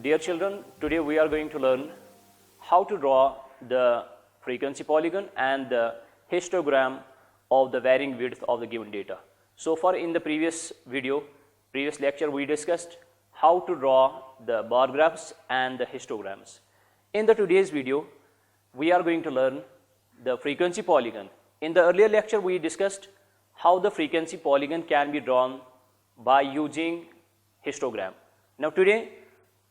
Dear children, today we are going to learn how to draw the frequency polygon and the histogram of the varying width of the given data. So far in the previous lecture, we discussed how to draw the bar graphs and the histograms. In the today's video, we are going to learn the frequency polygon. In the earlier lecture, we discussed how the frequency polygon can be drawn by using histogram. Now today,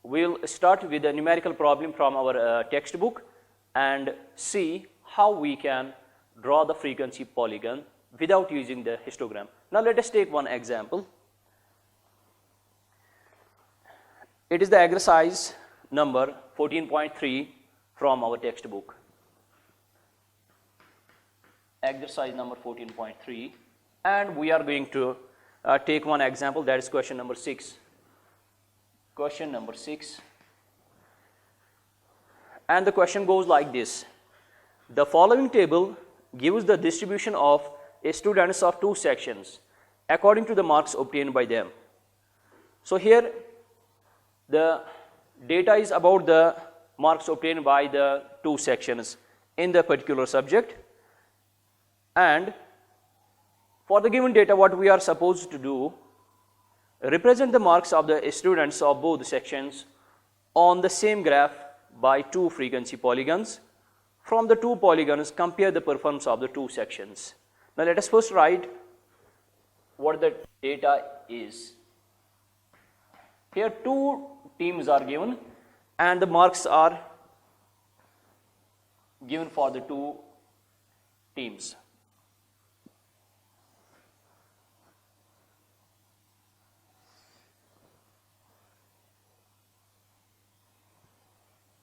we'll start with a numerical problem from our textbook and see how we can draw the frequency polygon without using the histogram. Now let us take one example. It is the exercise number 14.3 from our textbook. Exercise number 14.3, and we are going to take one example, that is question number 6. Question number 6, and the question goes like this: the following table gives the distribution of students of two sections according to the marks obtained by them. So here the data is about the marks obtained by the two sections in the particular subject, and for the given data what we are supposed to do, represent the marks of the students of both sections on the same graph by two frequency polygons. From the two polygons, compare the performance of the two sections. Now let us first write what the data is. Here two teams are given and the marks are given for the two teams.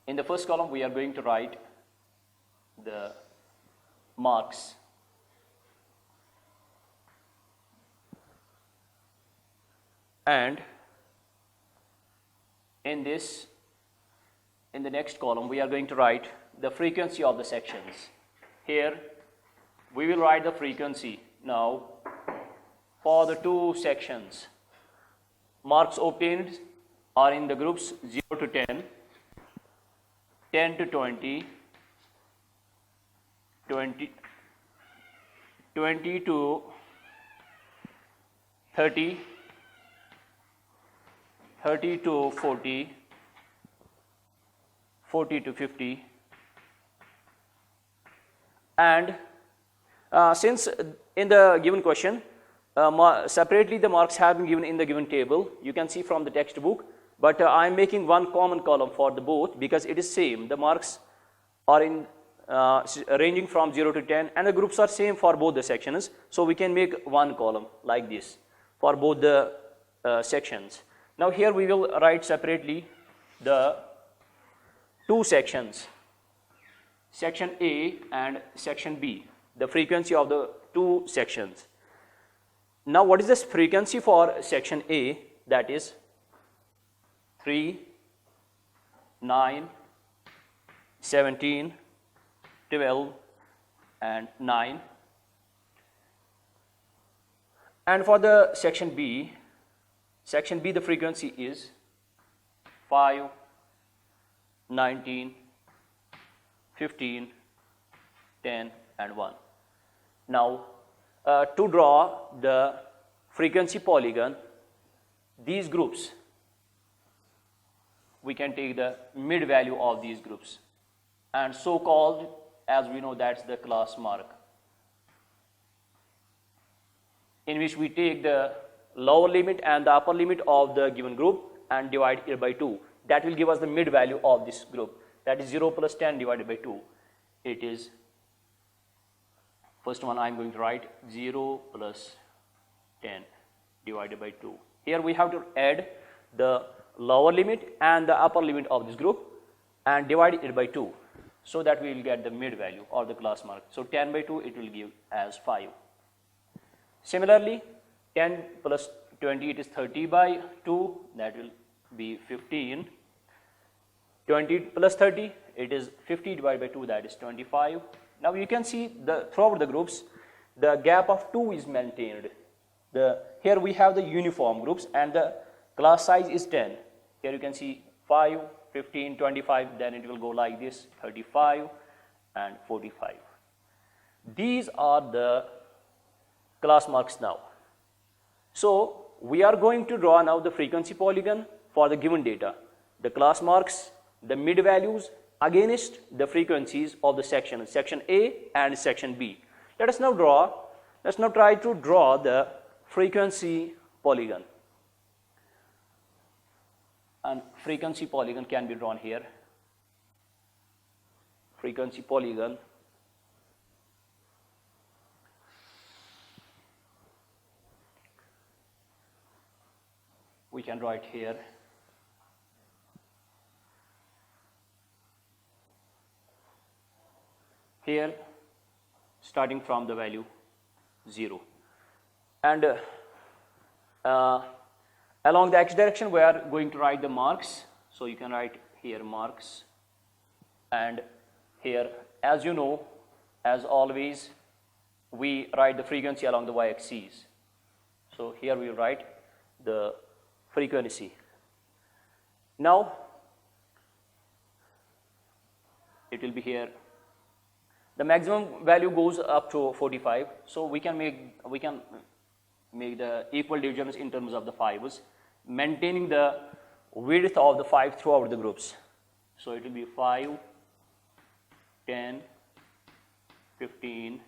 In the first column, we are going to write the marks. And in the next column, we are going to write the frequency of the sections. Here, we will write the frequency. Now, for the two sections, marks obtained are in the groups 0 to 10, 10 to 20, 20 to 30, 30 to 40, 40 to 50, and since in the given question separately the marks have been given in the given table, you can see from the textbook, but I am making one common column for the both because it is same. The marks are in ranging from 0 to 10 and the groups are same for both the sections, so we can make one column like this for both the sections. Now here we will write separately the two sections, section A and section B, the frequency of the two sections. Now what is this frequency for section A? That is 3, 9, 17, 12 and 9. And for the section B the frequency is 5, 19, 15, 10 and 1. Now to draw the frequency polygon, these groups, we can take the mid value of these groups, and so called, as we know, that's the class mark, in which we take the lower limit and the upper limit of the given group and divide it by 2. That will give us the mid value of this group, that is 0 plus 10 divided by 2. It is, first one I am going to write 0 plus 10 divided by 2. Here we have to add the lower limit and the upper limit of this group and divide it by 2, so that we will get the mid value or the class mark. So 10 by 2 it will give as 5. Similarly, 10 plus 20 it is 30 by 2, that will be 15. 20 plus 30 it is 50 divided by 2, that is 25. Now you can see throughout the groups the gap of 2 is maintained. Here we have the uniform groups and the class size is 10. Here you can see 5, 15, 25, then it will go like this, 35 and 45. These are the class marks now. So we are going to draw now the frequency polygon for the given data. The class marks, the mid values against the frequencies of the section A and section B. Let's now try to draw the frequency polygon. And frequency polygon can be drawn here. Frequency polygon. We can draw it here. Here, starting from the value 0. And along the x direction, we are going to write the marks. So you can write here marks. And here, as you know, as always, we write the frequency along the y-axis. So here we write the frequency. Now, it will be here. The maximum value goes up to 45. So we can make the equal divisions in terms of the 5s, maintaining the width of the 5 throughout the groups. So it will be 5, 10, 15,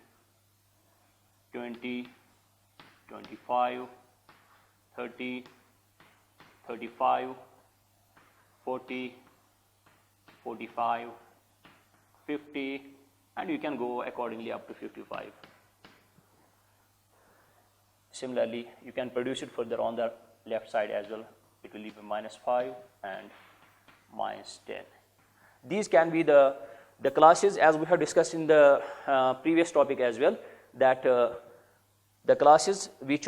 20, 25, 30, 35, 40, 45, 50, and you can go accordingly up to 55. Similarly, you can produce it further on the left side as well. It will be -5 and -10. These can be the classes, as we have discussed in the previous topic as well, that the classes which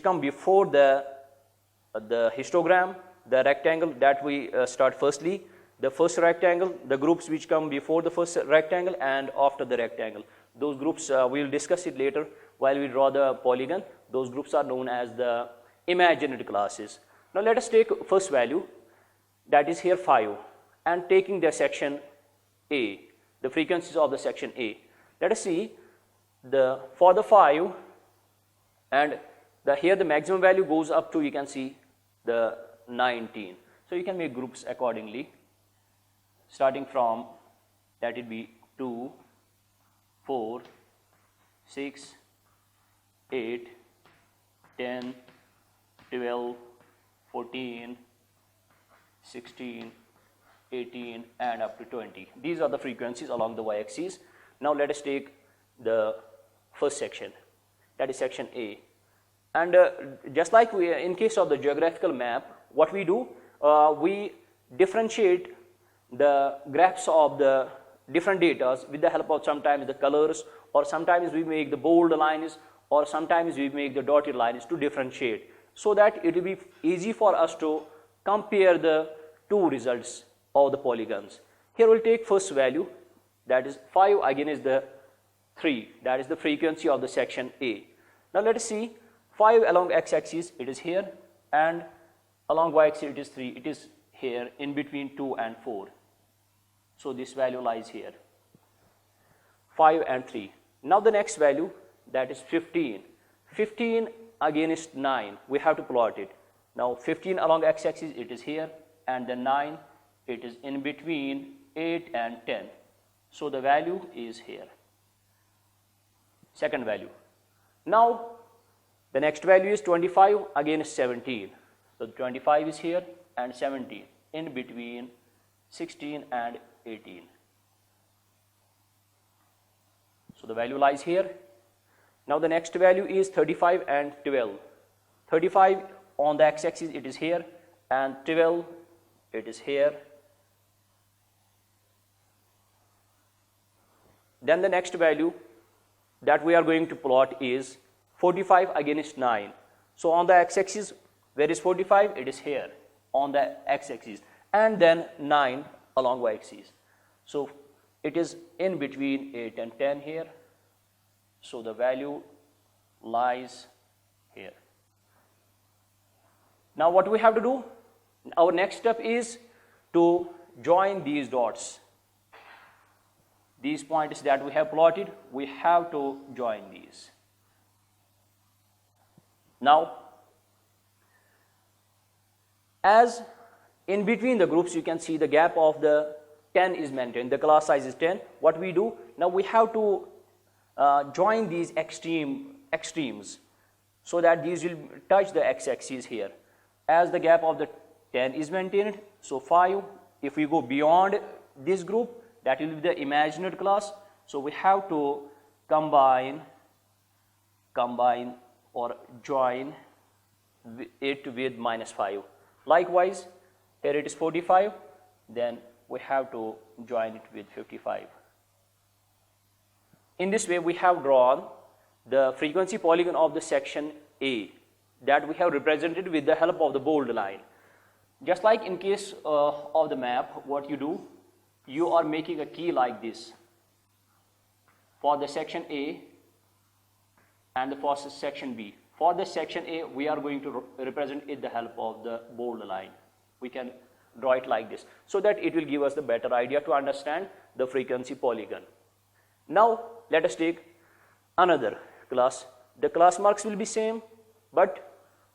come before the histogram, the rectangle that we start firstly, the first rectangle, the groups which come before the first rectangle and after the rectangle. Those groups, we will discuss it later while we draw the polygon. Those groups are known as the imaginary classes. Now let us take first value, that is here 5, and taking the section A, the frequencies of the section A. Let us see for the 5, and here the maximum value goes up to, you can see, the 19. So you can make groups accordingly, starting from, that would be 2, 4, 6, 8, 10, 12, 14, 16, 18, and up to 20. These are the frequencies along the y-axis. Now let us take the first section, that is section A. And just like in case of the geographical map, what we do, we differentiate the graphs of the different data with the help of sometimes the colors, or sometimes we make the bold lines, or sometimes we make the dotted lines to differentiate, so that it will be easy for us to compare the two results of the polygons. Here we'll take first value, that is 5 against the 3, that is the frequency of the section A. Now let us see, 5 along x-axis it is here, and along y-axis it is 3, it is here in between 2 and 4. So this value lies here, 5 and 3. Now the next value, that is 15. 15 against 9, we have to plot it. Now 15 along x-axis it is here, and then 9 it is in between 8 and 10. So the value is here, second value. Now the next value is 25 against 17. So 25 is here and 17 in between 16 and 18. So the value lies here. Now the next value is 35 and 12. 35 on the x-axis it is here, and 12 it is here. Then the next value that we are going to plot is 45 against 9. So on the x-axis, where is 45? It is here on the x-axis, and then 9 along y-axis. So it is in between 8 and 10 here. So the value lies here. Now what we have to do? Our next step is to join these dots. These points that we have plotted, we have to join these. Now, as in between the groups, you can see the gap of the 10 is maintained. The class size is 10. What we do, now we have to join these extremes so that these will touch the x-axis here. As the gap of the 10 is maintained, so 5, if we go beyond this group, that will be the imaginary class. So we have to combine or join it with -5. Likewise, here it is 45, then we have to join it with 55. In this way, we have drawn the frequency polygon of the section A that we have represented with the help of the bold line. Just like in case of the map, what you do, you are making a key like this for the section A and for section B. For the section A, we are going to represent it with the help of the bold line. We can draw it like this so that it will give us the better idea to understand the frequency polygon. Now, let us take another class. The class marks will be same, but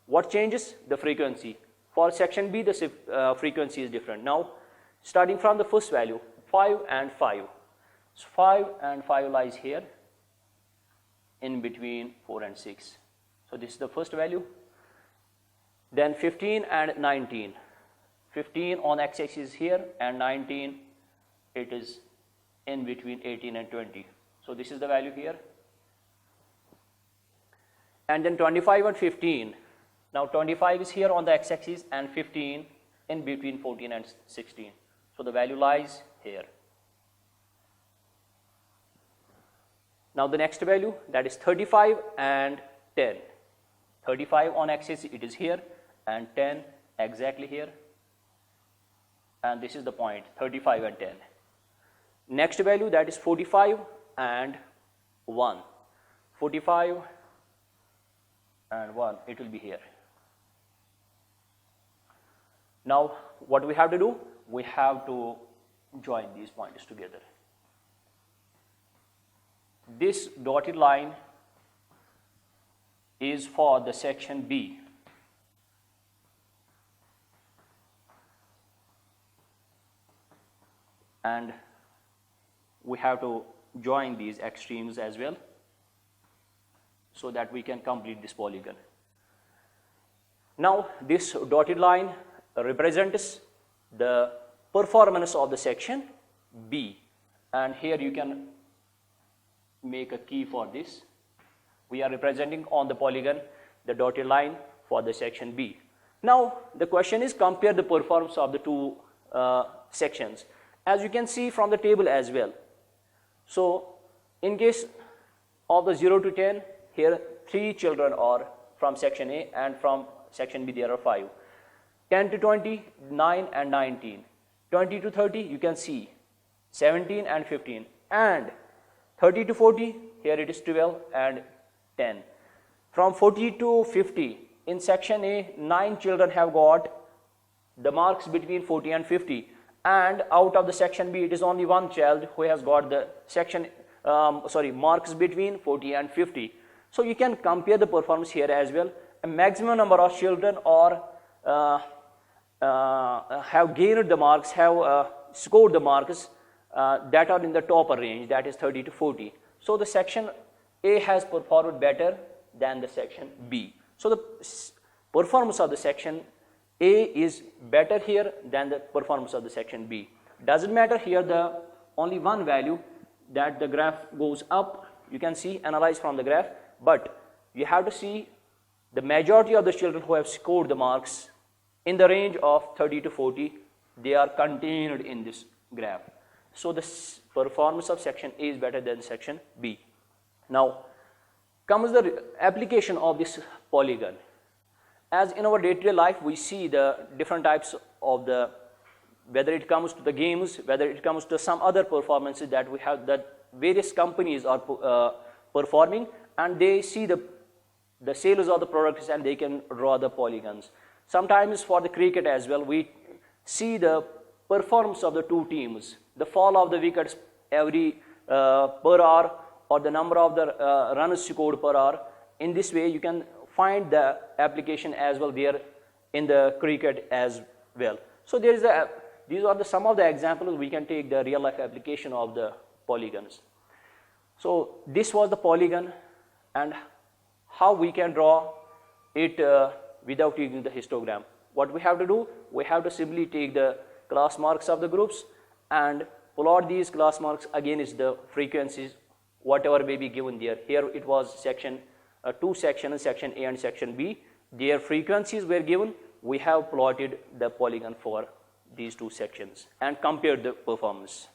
what changes? The frequency. For section B, the frequency is different. Now, starting from the first value, 5 and 5. So 5 and 5 lies here in between 4 and 6. So this is the first value. Then 15 and 19. 15 on x-axis here and 19, it is in between 18 and 20. So this is the value here. And then 25 and 15. Now 25 is here on the x-axis and 15 in between 14 and 16. So the value lies here. Now the next value, that is 35 and 10. 35 on x-axis, it is here, and 10 exactly here. And this is the point, 35 and 10. Next value, that is 45 and 1. 45 and 1, it will be here. Now, what we have to do? We have to join these points together. This dotted line is for the section B. And we have to join these extremes as well so that we can complete this polygon. Now, this dotted line represents the performance of the section B, and here you can make a key for this. We are representing on the polygon the dotted line for the section B. Now, the question is compare the performance of the two sections, as you can see from the table as well. So, in case of the 0 to 10, here 3 children are from section A, and from section B there are 5. 10 to 20, 9 and 19. 20 to 30, you can see 17 and 15. And 30 to 40, here it is 12 and 10. From 40 to 50, in section A, 9 children have got the marks between 40 and 50. And out of the section B, it is only one child who has got the marks between 40 and 50. So you can compare the performance here as well. A maximum number of children have gained the marks, have scored the marks that are in the topper range, that is 30 to 40. So the section A has performed better than the section B. So the performance of the section A is better here than the performance of the section B. Doesn't matter here the only one value that the graph goes up, you can see, analyze from the graph, but you have to see the majority of the children who have scored the marks in the range of 30 to 40, they are contained in this graph. So the performance of section A is better than section B. Now comes the application of this polygon. As in our day-to-day life, we see the different types of the, whether it comes to the games, whether it comes to some other performances that we have, that various companies are performing, and they see the sales of the products and they can draw the polygons. Sometimes for the cricket as well, we see the performance of the two teams, the fall of the wickets every per hour, or the number of the runs scored per hour. In this way, you can find the application as well there in the cricket as well. So there is these are some of the examples we can take the real life application of the polygons. So this was the polygon, and how we can draw it without using the histogram. What we have to do, we have to simply take the class marks of the groups and plot these class marks against the frequencies, whatever may be given there. Here it was section, two sections, section A and section B. Their frequencies were given. We have plotted the polygon for these two sections and compared the performance.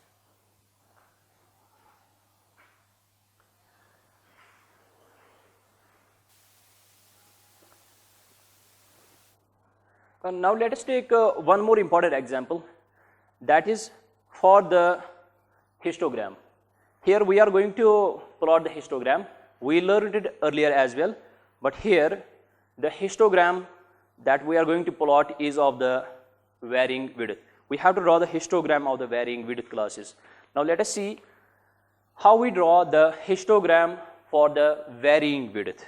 Now let us take one more important example, that is for the histogram. Here we are going to plot the histogram. We learned it earlier as well, but here the histogram that we are going to plot is of the varying width. We have to draw the histogram of the varying width classes. Now let us see how we draw the histogram for the varying width.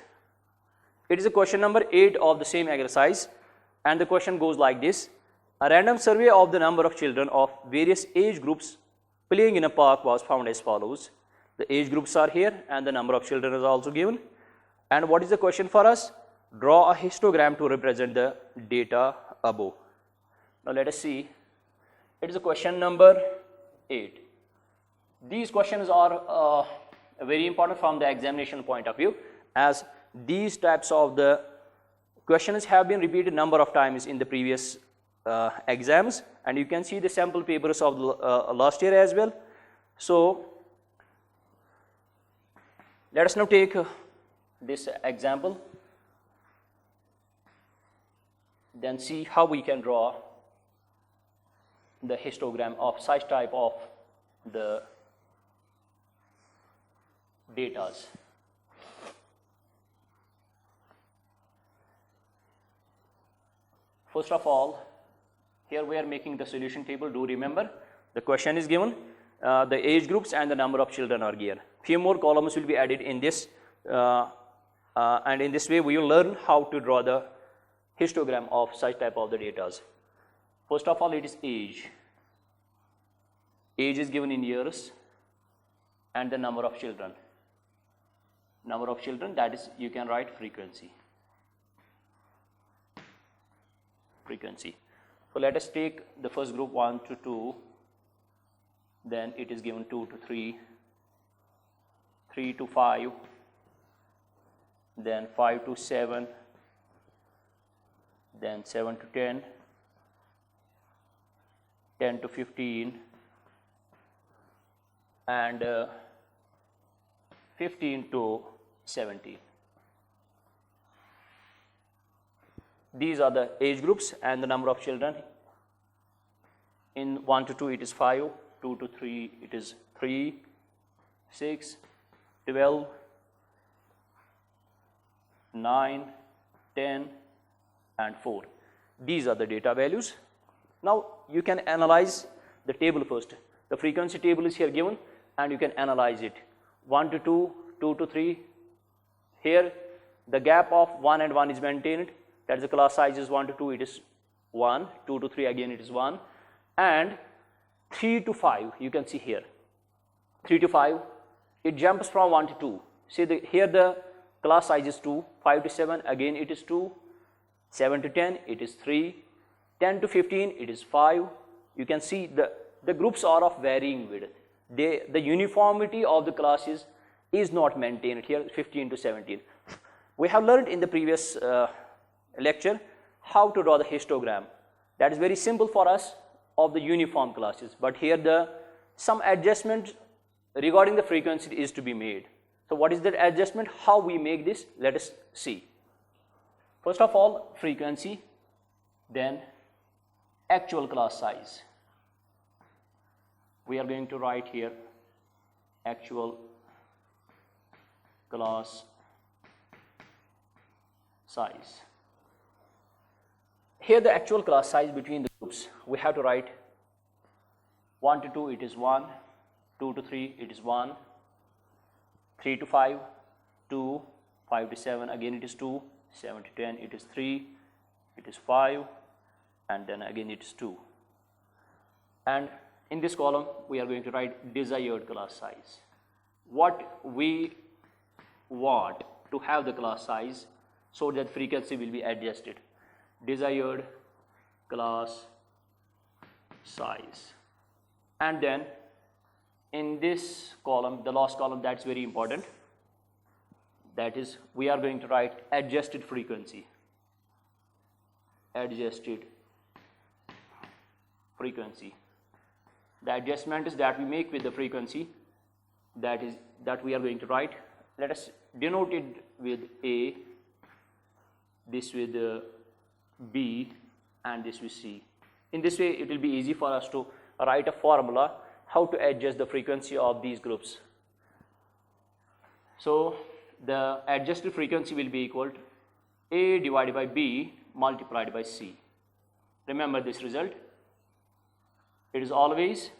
It is a question number 8 of the same exercise. And the question goes like this: a random survey of the number of children of various age groups playing in a park was found as follows. The age groups are here and the number of children is also given. And what is the question for us? Draw a histogram to represent the data above. Now let us see. It is a question number 8. These questions are very important from the examination point of view, as these types of the questions have been repeated number of times in the previous exams, and you can see the sample papers of last year as well. So let us now take this example, then see how we can draw the histogram of such type of the datas. First of all, here we are making the solution table. Do remember, the question is given, the age groups and the number of children are given. Few more columns will be added in this, and in this way we will learn how to draw the histogram of such type of the datas. First of all, it is age. Age is given in years, and the number of children. Number of children, that is, you can write frequency. So let us take the first group 1 to 2, then it is given 2 to 3, 3 to 5, then 5 to 7, then 7 to 10, 10 to 15, and 15 to 17. These are the age groups and the number of children. In 1 to 2 it is 5, 2 to 3 it is 3, 6, 12, 9, 10 and 4. These are the data values. Now you can analyze the table first. The frequency table is here given and you can analyze it. 1 to 2, 2 to 3. Here the gap of 1 and 1 is maintained. That is, the class size is 1 to 2, it is 1, 2 to 3 again it is 1, and 3 to 5, you can see here, 3 to 5, it jumps from 1 to 2. See, here the class size is 2, 5 to 7, again it is 2, 7 to 10, it is 3, 10 to 15, it is 5. You can see the groups are of varying width. The uniformity of the classes is not maintained here, 15 to 17. We have learned in the previous lecture how to draw the histogram. That is very simple for us of the uniform classes, but here some adjustment regarding the frequency is to be made. So what is that adjustment? How we make this? Let us see. First of all, frequency, then actual class size. We are going to write here actual class size. Here the actual class size between the groups, we have to write 1 to 2 it is 1, 2 to 3 it is 1, 3 to 5 2, 5 to 7 again it is 2, 7 to 10 it is 3, it is 5, and then again it is 2. And in this column we are going to write desired class size. What we want to have the class size so that frequency will be adjusted. Desired class size. And then in this column, the last column, that's very important, that is we are going to write adjusted frequency. Adjusted frequency. The adjustment is that we make with the frequency, that we are going to write. Let us denote it with A, this with B, and this with C. In this way it will be easy for us to write a formula how to adjust the frequency of these groups. So the adjusted frequency will be equal to A divided by B multiplied by C. Remember this result. It is always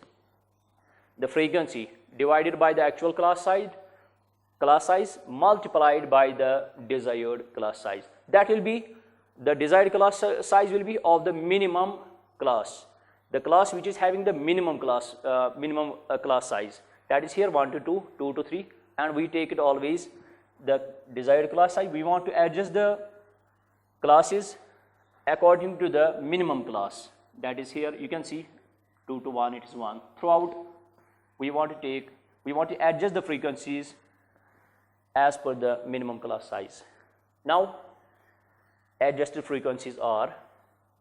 the frequency divided by the actual class size multiplied by the desired class size. That will be, the desired class size will be of the minimum class, the class which is having the minimum class size. That is here 1 to 2, 2 to 3, and we take it always the desired class size. We want to adjust the classes according to the minimum class. That is here you can see 2 to 1 it is 1. Throughout we want to adjust the frequencies as per the minimum class size. Now adjusted frequencies are,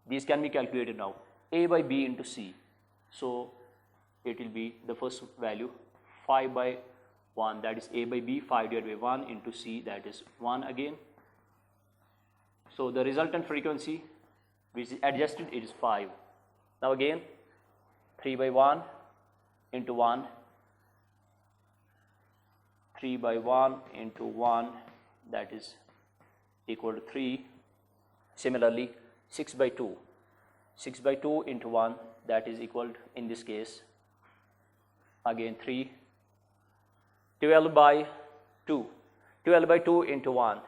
these can be calculated now, A by B into C. So it will be the first value 5 by 1, that is A by B, 5 divided by 1 into C, that is 1 again. So the resultant frequency which is adjusted, it is 5. Now again 3 by 1 into 1, 3 by 1 into 1, that is equal to 3. Similarly 6 by 2, 6 by 2 into 1, that is equal to, in this case, again 3. 12 by 2, 12 by 2 into 1,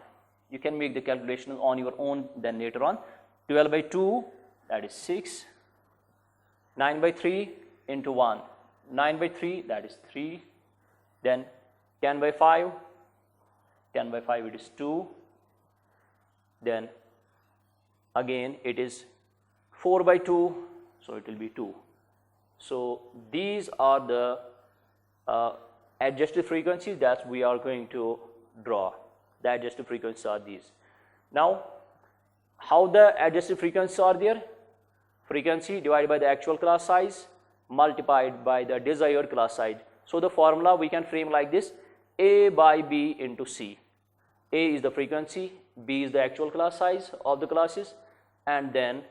you can make the calculation on your own then later on. 12 by 2, that is 6. 9 by 3 into 1, 9 by 3, that is 3. Then 10 by 5, 10 by 5 it is 2. Then again it is 4 by 2, so it will be 2. So these are the adjusted frequencies that we are going to draw. The adjusted frequencies are these. Now how the adjusted frequencies are there? Frequency divided by the actual class size multiplied by the desired class size. So the formula we can frame like this: A by B into C. A is the frequency, B is the actual class size of the classes, and then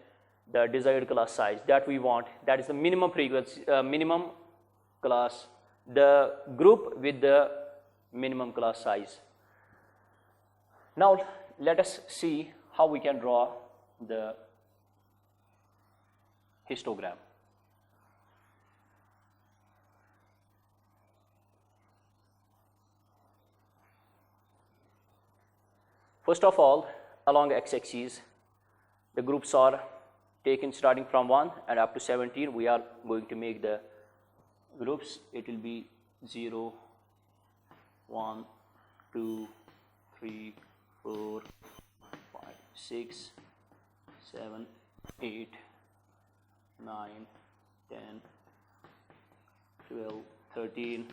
the desired class size that we want, that is the minimum frequency, minimum class, the group with the minimum class size. Now let us see how we can draw the histogram. First of all, along x-axis, the groups are taken starting from 1 and up to 17. We are going to make the groups. It will be 0, 1, 2, 3, 4, 5, 6, 7, 8, 9, 10, 12, 13,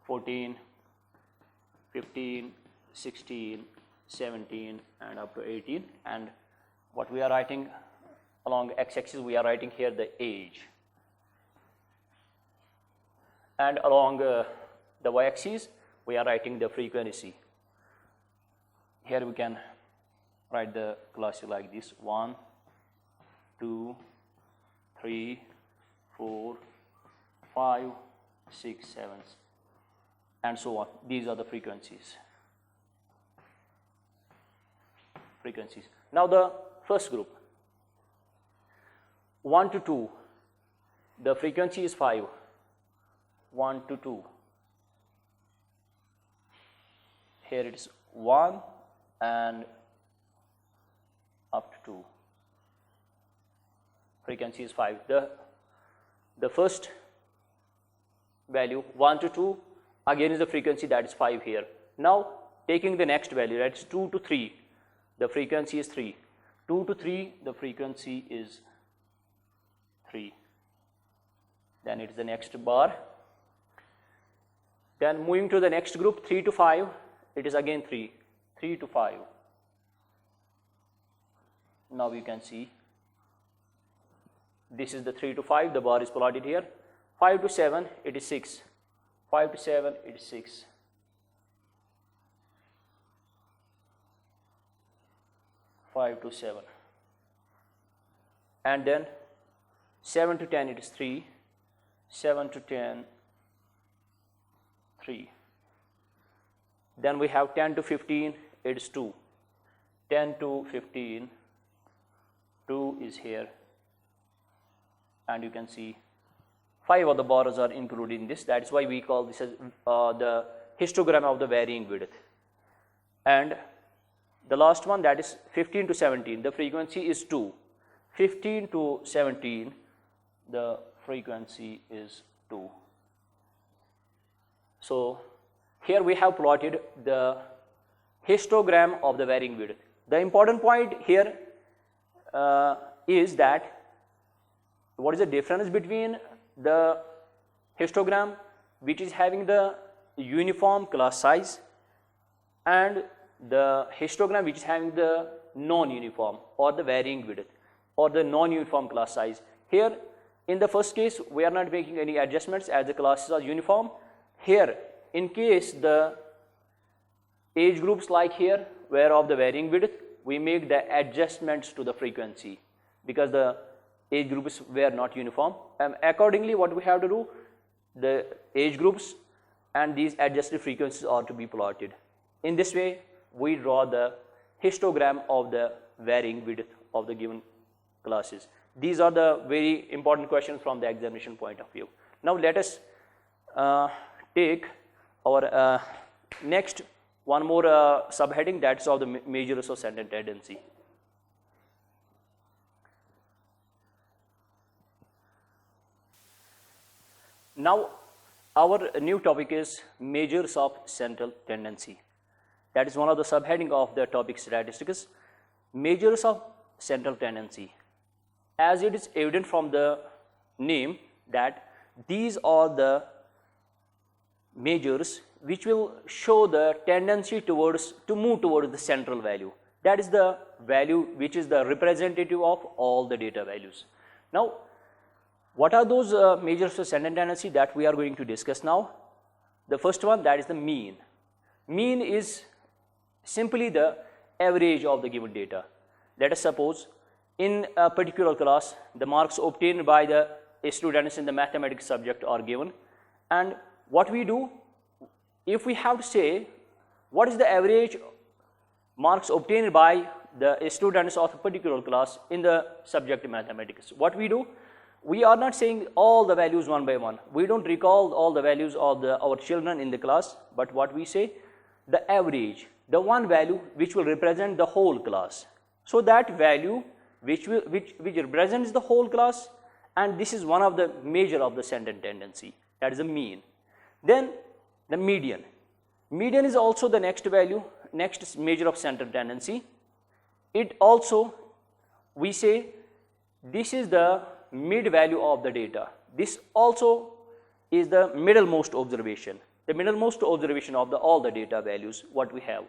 14, 15, 16, 17, and up to 18. And what we are writing along x-axis, we are writing here the age, and along the y-axis we are writing the frequency. Here we can write the classes like this: 1, 2, 3, 4, 5, 6, 7, and so on. These are the frequencies. Now the first group, 1 to 2, the frequency is 5. 1 to 2. Here it is 1 and up to 2. Frequency is 5. The first value 1 to 2 again is the frequency, that is 5 here. Now taking the next value, that is 2 to 3, the frequency is 3. 2 to 3, the frequency is 3. Then it is the next bar. Then moving to the next group, 3 to 5, it is again 3. 3 to 5. Now you can see this is the 3 to 5, the bar is plotted here. 5 to 7, it is 6. 5 to 7, it is 6. 5 to 7. And then 7 to 10, it is 3. 7 to 10, 3. Then we have 10 to 15, it is 2. 10 to 15, 2 is here. And you can see 5 of the bars are included in this. That is why we call this as the histogram of the varying width. And the last one, that is 15 to 17, the frequency is 2. 15 to 17, the frequency is 2. So here we have plotted the histogram of the varying width. The important point here is that what is the difference between the histogram which is having the uniform class size and the histogram which is having the non-uniform or the varying width or the non-uniform class size. Here in the first case we are not making any adjustments as the classes are uniform. Here in case the age groups like here were of the varying width, we make the adjustments to the frequency because the age groups were not uniform, and accordingly what we have to do, the age groups and these adjusted frequencies are to be plotted. In this way we draw the histogram of the varying width of the given classes. These are the very important questions from the examination point of view. Now let us take our next one more subheading, that's of the measures of central tendency. Now our new topic is measures of central tendency. That is one of the subheading of the topic statistics. Measures of central tendency. As it is evident from the name that these are the measures which will show the tendency to move towards the central value. That is the value which is the representative of all the data values. Now what are those measures of central tendency that we are going to discuss now? The first one, that is the mean. Mean is simply the average of the given data. Let us suppose in a particular class the marks obtained by the students in the mathematics subject are given, and what we do, if we have to say what is the average marks obtained by the students of a particular class in the subject mathematics, what we do, we are not saying all the values one by one. We don't recall all the values of our children in the class, but what we say, the average, the one value which will represent the whole class. So that value which represents the whole class, and this is one of the measure of the central tendency, that is the mean. Then the median. Median is also the next value, next measure of central tendency. It also, we say this is the mid value of the data. This also is the middlemost observation, the middlemost observation of all the data values what we have.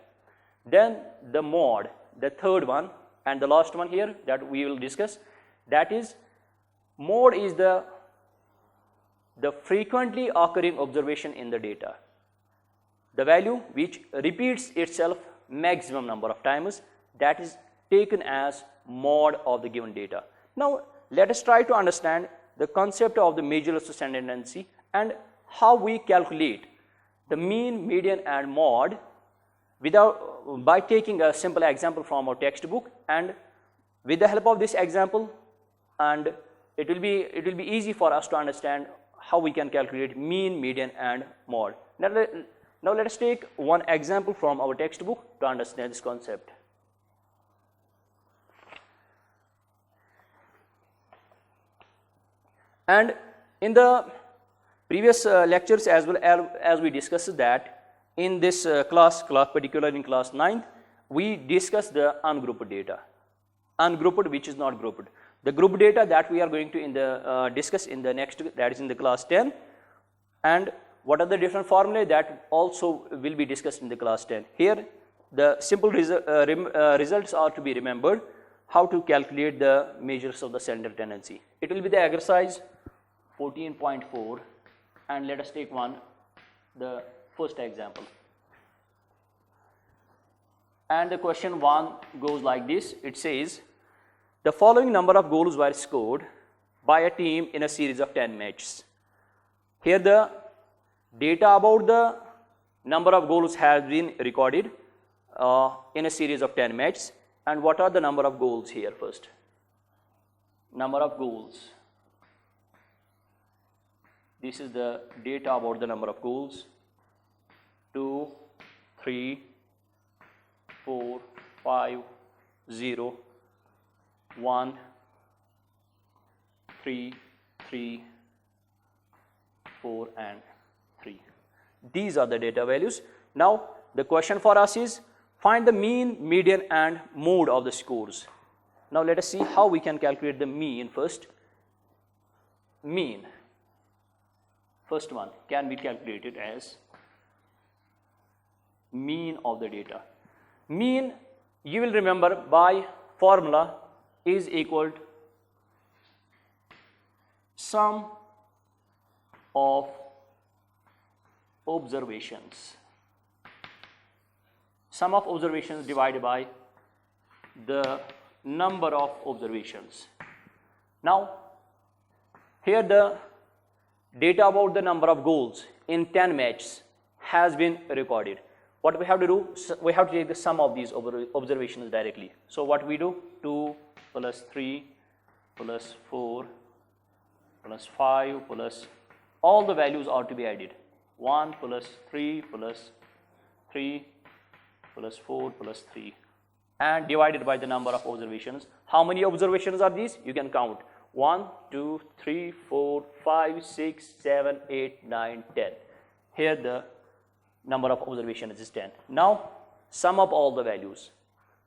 Then the mode, the third one and the last one here that we will discuss, that is mode is the frequently occurring observation in the data, the value which repeats itself maximum number of times, that is taken as mode of the given data. Now let us try to understand the concept of the measures of central tendency and how we calculate the mean, median and mode by taking a simple example from our textbook, and with the help of this example and it will be easy for us to understand how we can calculate mean, median and mode. Now let us take one example from our textbook to understand this concept. And in the previous lectures as well as we discussed that in this class, particularly in class 9th, we discussed the ungrouped data. Ungrouped which is not grouped. The group data that we are going to discuss in the next, that is in the class 10, and what are the different formulae that also will be discussed in the class 10. Here the simple results are to be remembered, how to calculate the measures of the center tendency. It will be the exercise 14.4, and let us take the first example. And the question 1 goes like this. It says, the following number of goals were scored by a team in a series of 10 matches. Here the data about the number of goals has been recorded in a series of 10 matches. And what are the number of goals here first? Number of goals. This is the data about the number of goals. 2, 3, 4, 5, 0, 1, 3, 3, 4 and 3. These are the data values. Now the question for us is, find the mean, median and mode of the scores. Now let us see how we can calculate the mean first. Mean, first one can be calculated as mean of the data. Mean, you will remember by formula, is equal to sum of observations. Sum of observations divided by the number of observations. Now here the data about the number of goals in 10 matches has been recorded. What we have to do, we have to take the sum of these observations directly. So what we do, 2 plus 3 plus 4 plus 5 plus, all the values are to be added. 1 plus 3 plus 3 plus 4 plus 3 and divided by the number of observations. How many observations are these? You can count. 1, 2, 3, 4, 5, 6, 7, 8, 9, 10. Here the number of observations is 10. Now sum up all the values.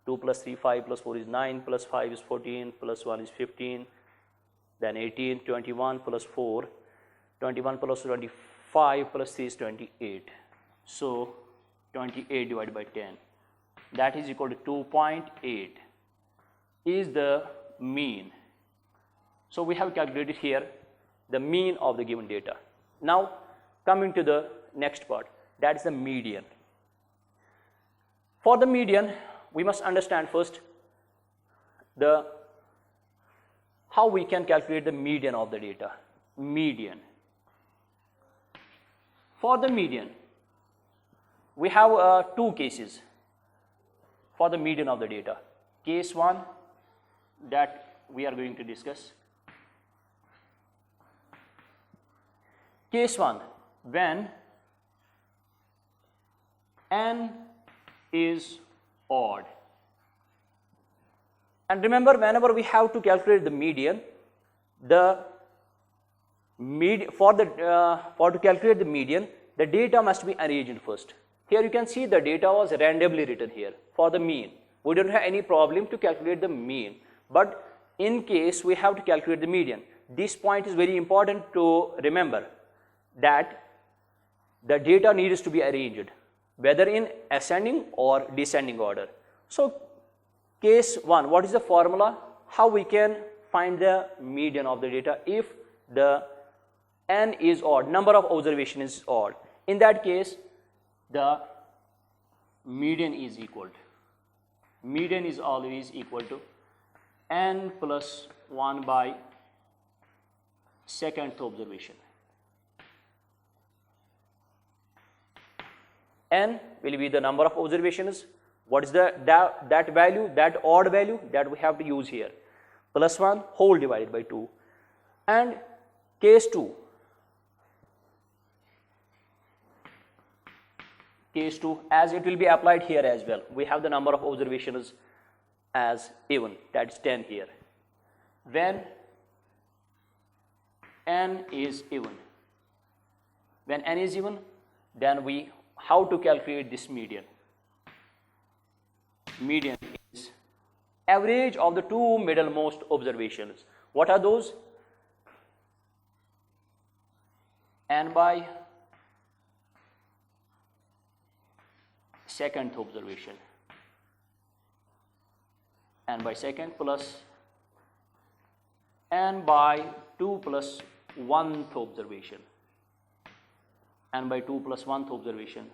2 plus 3, 5 plus 4 is 9, plus 5 is 14, plus 1 is 15, then 18, 21 plus 4, 21 plus 25 plus 3 is 28. So 28 divided by 10, that is equal to 2.8 is the mean. So we have calculated here the mean of the given data. Now coming to the next part, that is the median. For the median, we must understand first how we can calculate the median of the data. Median. For the median, we have two cases for the median of the data. Case 1 that we are going to discuss. Case 1, when n is odd. And remember, whenever we have to calculate the median, for to calculate the median, the data must be arranged first. Here you can see the data was randomly written here for the mean. We don't have any problem to calculate the mean, but in case we have to calculate the median, this point is very important to remember, that the data needs to be arranged whether in ascending or descending order. So case 1, what is the formula? How we can find the median of the data if the n is odd, number of observation is odd. In that case, the median is always equal to n plus 1 by second observation. N will be the number of observations. What is that value, that odd value that we have to use here? Plus 1 whole divided by 2. And case 2, as it will be applied here as well, we have the number of observations as even, that is 10 here. When n is even, then we how to calculate this median? Median is average of the two middlemost observations. What are those? N by second observation, n by second plus n by 2 plus 1th observation, n by 2 plus 1th observation,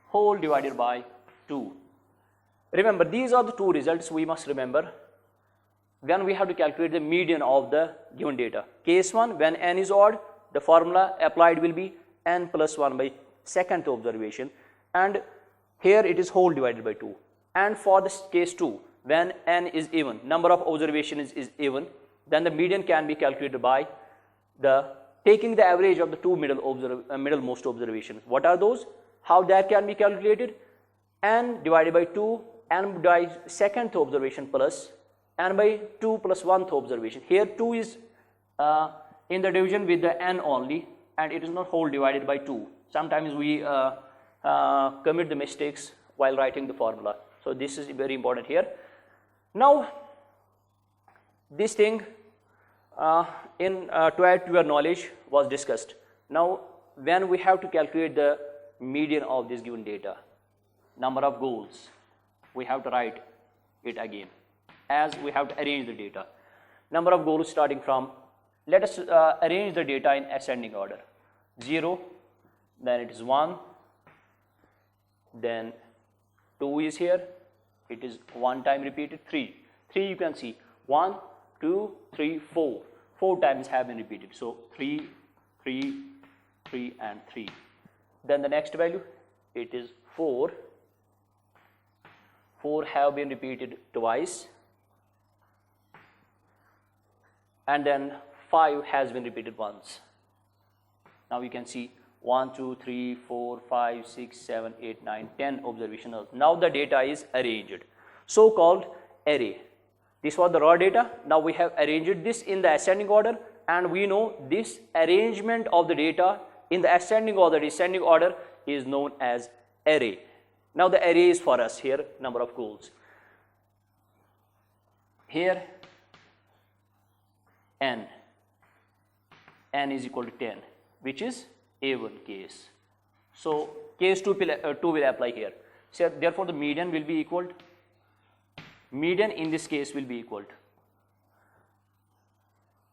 whole divided by 2. Remember, these are the two results we must remember when we have to calculate the median of the given data. Case 1, when n is odd, the formula applied will be n plus 1 by second observation, and here it is whole divided by 2. And for this case 2, when n is even, number of observations is even, then the median can be calculated by taking the average of the two middlemost observations. What are those? How that can be calculated? N divided by 2, n by second observation plus n by 2 plus 1th observation. Here 2 is in the division with the n only, and it is not whole divided by 2. Sometimes we commit the mistakes while writing the formula. So this is very important here. Now, this thing to add to your knowledge was discussed. Now, when we have to calculate the median of this given data, number of goals, we have to write it again, as we have to arrange the data. Number of goals starting from, let us arrange the data in ascending order. 0, then it is 1, then 2 is here, it is 1 time repeated, 3 you can see 1, 2, 3, 4 times have been repeated. So 3 and 3. Then the next value, it is 4 have been repeated twice, and then 5 has been repeated once. Now you can see 1, 2, 3, 4, 5, 6, 7, 8, 9, 10 observations. Now the data is arranged, so called array. This was the raw data. Now we have arranged this in the ascending order, and we know this arrangement of the data in the ascending or the descending order is known as array. Now the array is for us here, number of goals. Here n is equal to 10, which is A1 case. So case 2 will apply here. So therefore the median will be equal to, median in this case will be equal to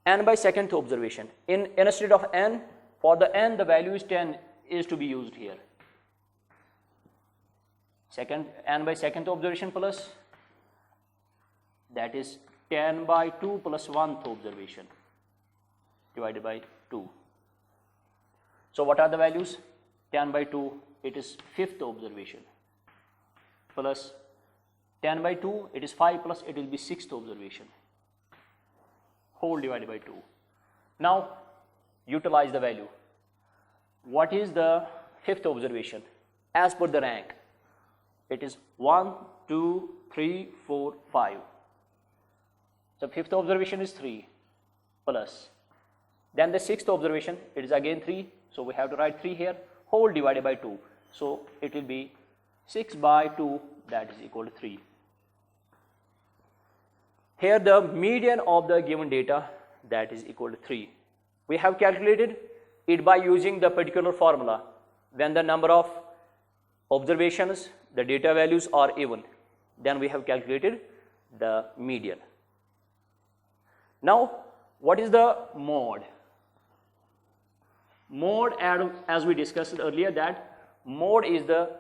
n by second observation. Instead of n, for the n the value is 10 is to be used here. N by second observation plus, that is 10 by 2 plus 1th observation divided by 2. So what are the values? 10 by 2, it is 5th observation, plus 10 by 2, it is 5 plus it will be 6th observation, whole divided by 2. Now utilize the value. What is the 5th observation? As per the rank, it is 1, 2, 3, 4, 5. So 5th observation is 3 plus, then the 6th observation, it is again 3, so we have to write 3 here, whole divided by 2. So it will be 6 by 2, that is equal to 3. Here the median of the given data, that is equal to 3. We have calculated it by using the particular formula. When the number of observations, the data values are even, then we have calculated the median. Now what is the mode? Mode, as we discussed earlier, that mode is the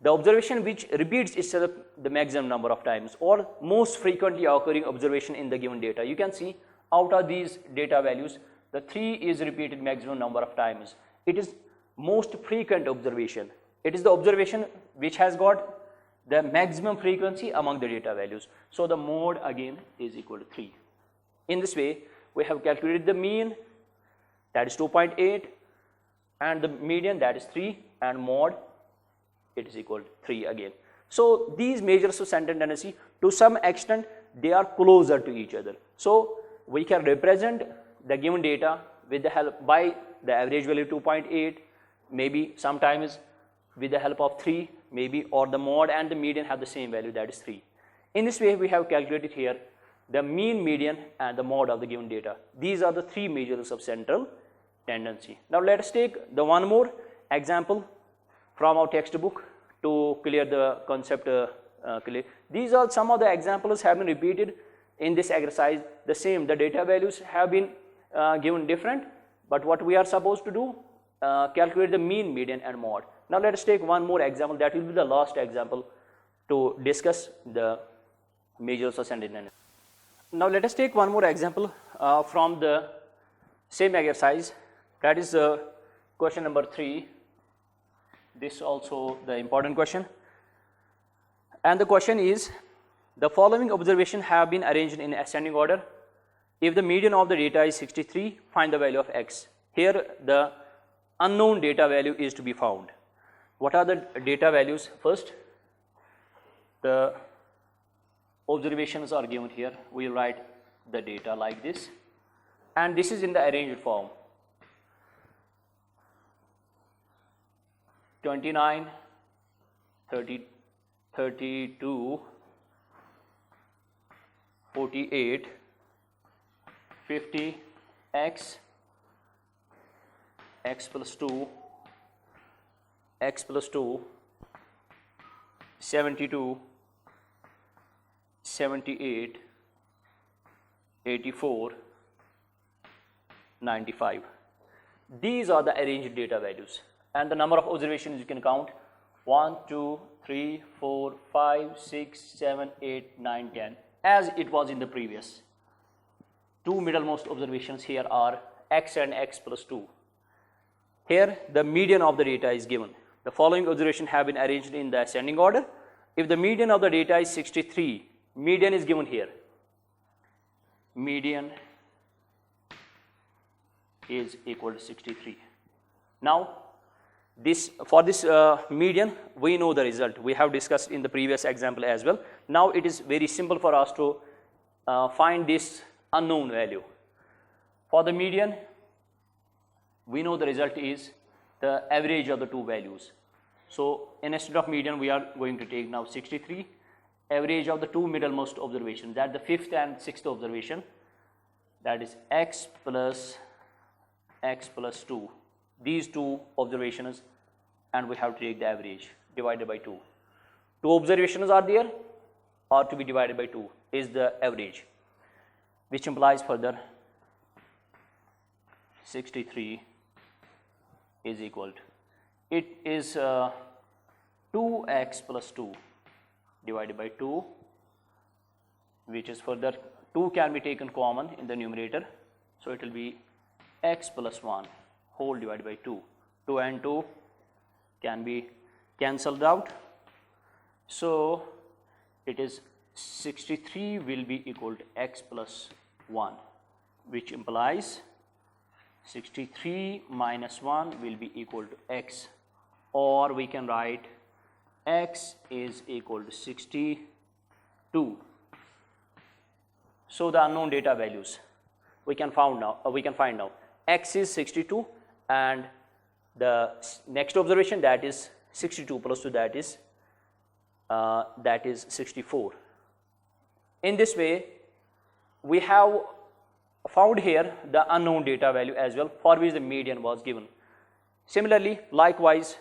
observation which repeats itself the maximum number of times, or most frequently occurring observation in the given data. You can see out of these data values, the 3 is repeated maximum number of times. It is most frequent observation. It is the observation which has got the maximum frequency among the data values. So the mode again is equal to 3. In this way, we have calculated the mean, that is 2.8, and the median, that is 3, and mod, it is equal to 3 again. So these measures of center tendency, to some extent, they are closer to each other. So we can represent the given data with the help by the average value 2.8, maybe sometimes with the help of 3, maybe, or the mod and the median have the same value, that is 3. In this way, we have calculated here the mean, median, and the mod of the given data. These are the 3 measures of central tendency. Now let us take the one more example from our textbook to clear the concept clear. These are some of the examples have been repeated in this exercise. The same, the data values have been given different, but what we are supposed to do, calculate the mean, median, and mod. Now let us take one more example, that will be the last example to discuss the measures of center tendency. Now let us take one more example from the same exercise, that is question number 3. This is also the important question, and the question is, the following observations have been arranged in ascending order. If the median of the data is 63, find the value of x. Here the unknown data value is to be found. What are the data values? First, the observations are given here. We write the data like this, and this is in the arranged form. 29, 30, 32, 48, 50, x, x plus 2, x plus 2, 72, 78, 84, 95. These are the arranged data values, and the number of observations you can count: 1, 2, 3, 4, 5, 6, 7, 8, 9, 10, as it was in the previous. 2 middlemost observations here are x and x plus 2. Here the median of the data is given. The following observations have been arranged in the ascending order. If the median of the data is 63, median is given here. Median is equal to 63. Now, for this median, we know the result. We have discussed in the previous example as well. Now it is very simple for us to find this unknown value. For the median, we know the result is the average of the two values. So instead of median, we are going to take now 63, average of the two middlemost observations, that the 5th and 6th observation, that is x plus 2. These two observations, and we have to take the average divided by 2. Two observations are there, or to be divided by 2 is the average, which implies further 63 is equal to, it is 2x plus 2 divided by 2, which is further 2 can be taken common in the numerator, so it will be x plus 1 whole divided by 2. 2 and 2 can be cancelled out, so it is 63 will be equal to x plus 1, which implies 63 minus 1 will be equal to x, or we can write x is equal to 62. So the unknown data values we can find now. X is 62, and the next observation, that is 62 plus 2, that is 64. In this way, we have found here the unknown data value as well, for which the median was given. Similarly, likewise,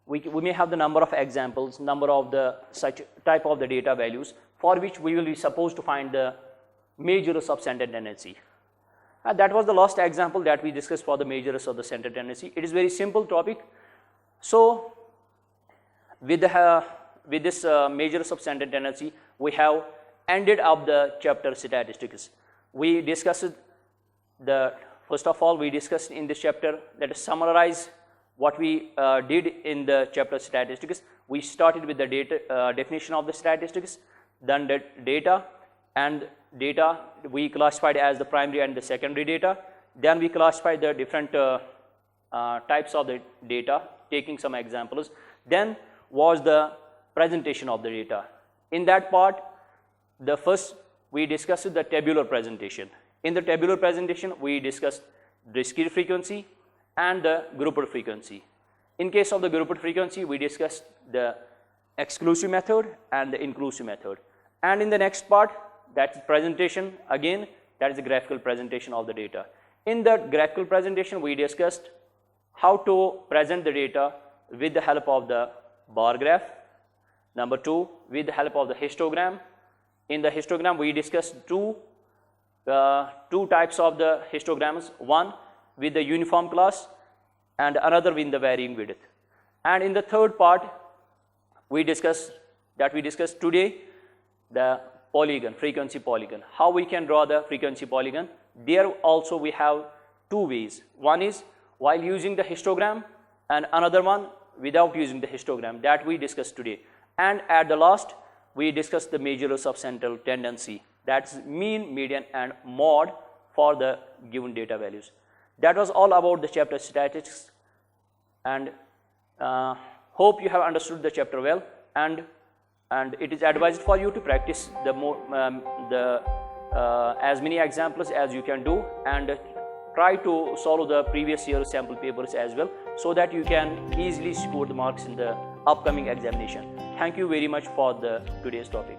we may have the number of examples, number of the such type of the data values for which we will be supposed to find the measures of center tendency. And that was the last example that we discussed for the measures of the center tendency. It is very simple topic. So with this measures of center tendency, we have ended up the chapter statistics. We discussed first of all, we discussed in this chapter, let us summarize what we did in the chapter statistics. We started with the data definition of the statistics, then the data, and data we classified as the primary and the secondary data. Then we classified the different types of the data, taking some examples. Then was the presentation of the data. In that part, the first we discussed the tabular presentation. In the tabular presentation, we discussed discrete frequency and the grouped frequency. In case of the grouped frequency, we discussed the exclusive method and the inclusive method. And in the next part, that's presentation, again, that is the graphical presentation of the data. In the graphical presentation, we discussed how to present the data with the help of the bar graph. Number 2, with the help of the histogram. In the histogram, we discussed two types of the histograms, one with the uniform class and another with the varying width. And in the third part, we discussed today the polygon, frequency polygon, how we can draw the frequency polygon. There also we have two ways. One is while using the histogram and another one without using the histogram, that we discussed today. And at the last, we discussed the measures of central tendency, that's mean, median and mode for the given data values. That was all about the chapter statistics, and hope you have understood the chapter well, and it is advised for you to practice as many examples as you can do, and try to solve the previous year sample papers as well, so that you can easily score the marks in the upcoming examination. Thank you very much for today's topic.